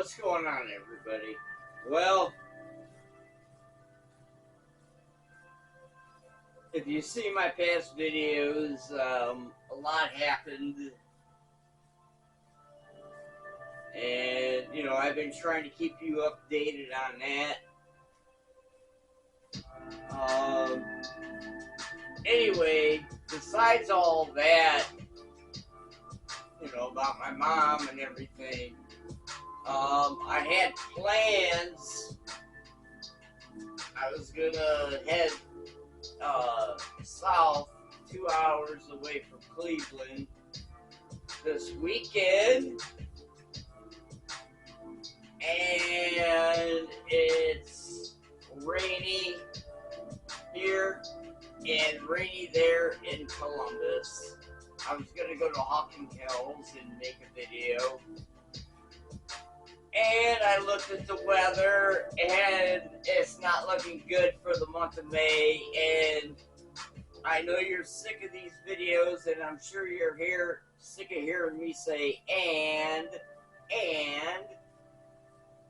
What's going on, everybody? Well, if you see my past videos, a lot happened. And, I've been trying to keep you updated on that. Anyway, besides all that, about my mom and everything, I had plans. I was gonna head south, 2 hours away from Cleveland this weekend, and it's rainy here and rainy there in Columbus. I was gonna go to Hocking Hills and make a video, and I looked at the weather, and it's not looking good for the month of May. And I know you're sick of these videos, and I'm sure you're sick of hearing me say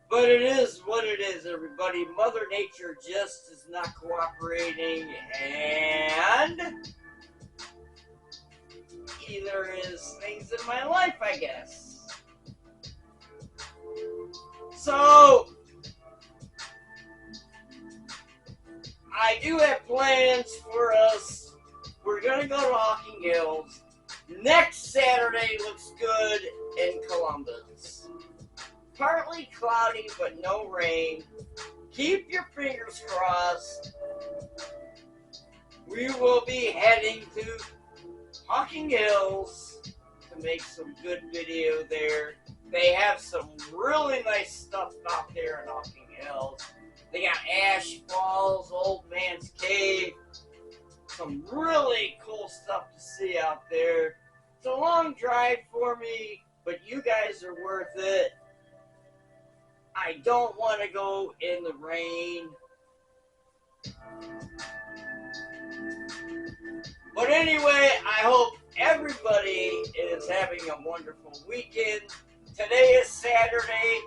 but it is what it is, everybody. Mother Nature just is not cooperating, and either is things in my life, I guess. So, I do have plans for us. We're going to go to Hocking Hills. Next Saturday looks good in Columbus. Partly cloudy, but no rain. Keep your fingers crossed. We will be heading to Hocking Hills to make some good video there. They have some really nice stuff out there in Hocking Hills. They got Ash Falls, Old Man's Cave, some really cool stuff to see out there. It's a long drive for me, but you guys are worth it. I don't want to go in the rain. But anyway, I hope everybody is having a wonderful weekend. Today is Saturday.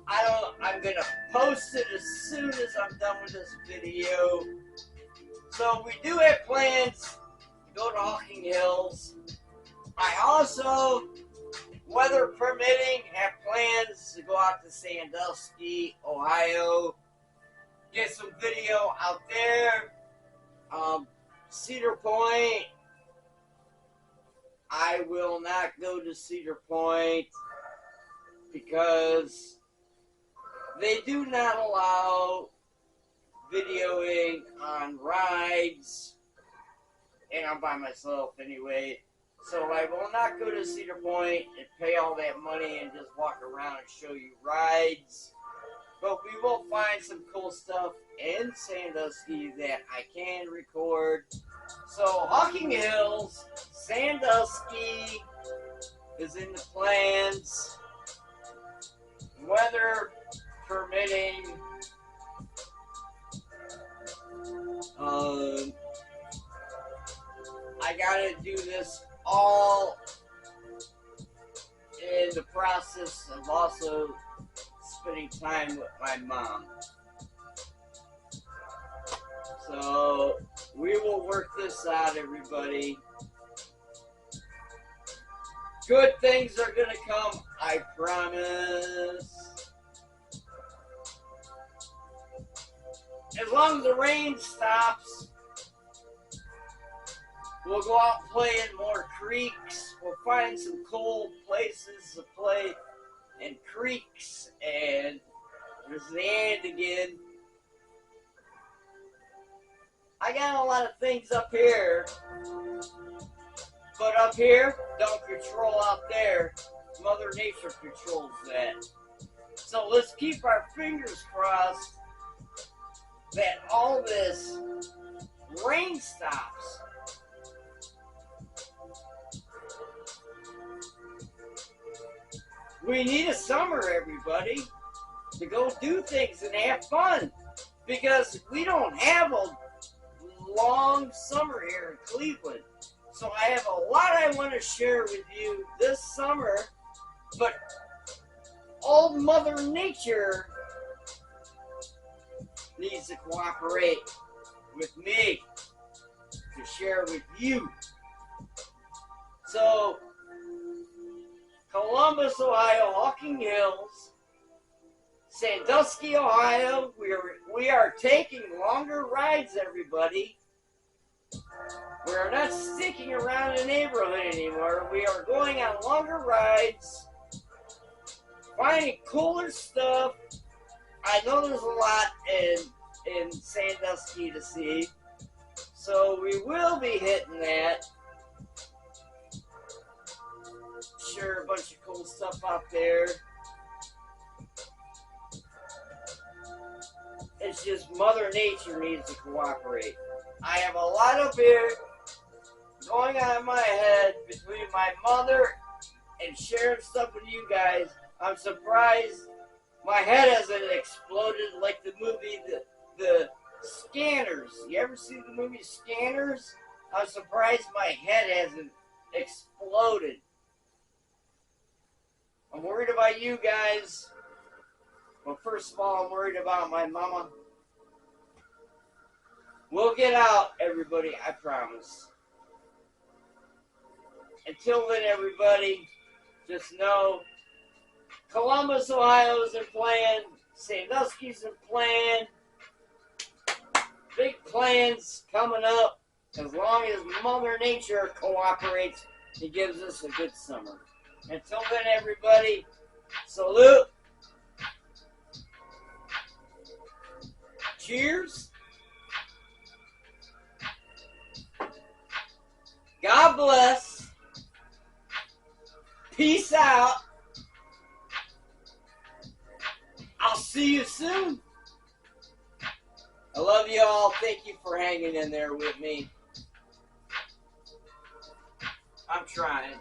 I'm going to post it as soon as I'm done with this video. So we do have plans to go to Hocking Hills. I also, weather permitting, have plans to go out to Sandusky, Ohio. Get some video out there. Cedar Point. I will not go to Cedar Point because they do not allow videoing on rides, and I'm by myself anyway, so I will not go to Cedar Point and pay all that money and just walk around and show you rides. But we will find some cool stuff in Sandusky that I can record. So Hocking Hills, Sandusky is in the plans. Weather permitting. I gotta do this all in the process of also spending time with my mom. So we will work this out, everybody. Good things are gonna come, I promise. As long as the rain stops, we'll go out and play in more creeks. We'll find some cool places to play in creeks. And there's the and again. I got a lot of things up here, but up here don't control out there. Mother Nature controls that. So let's keep our fingers crossed that all this rain stops. We need a summer, everybody, to go do things and have fun, because we don't have a long summer here in Cleveland. So I have a lot I want to share with you this summer, but old Mother Nature needs to cooperate with me to share with you. So, Columbus, Ohio, Hawking Hills, Sandusky, Ohio, we are taking longer rides, everybody. We are not sticking around the neighborhood anymore. We are going on longer rides, finding cooler stuff. I know there's a lot in Sandusky to see, so we will be hitting that. Sure, a bunch of cool stuff out there. It's just Mother Nature needs to cooperate. I have a lot up here going on in my head between my mother and sharing stuff with you guys. I'm surprised my head hasn't exploded like the movie the Scanners. You ever see the movie Scanners? I'm surprised my head hasn't exploded. I'm worried about you guys. Well, first of all, I'm worried about my mama. We'll get out, everybody, I promise. Until then, everybody, just know Columbus, Ohio isn't playing. Sandusky isn't playing. Big plans coming up as long as Mother Nature cooperates and gives us a good summer. Until then, everybody, salute. Cheers. God bless. Peace out. I'll see you soon. I love you all. Thank you for hanging in there with me. I'm trying.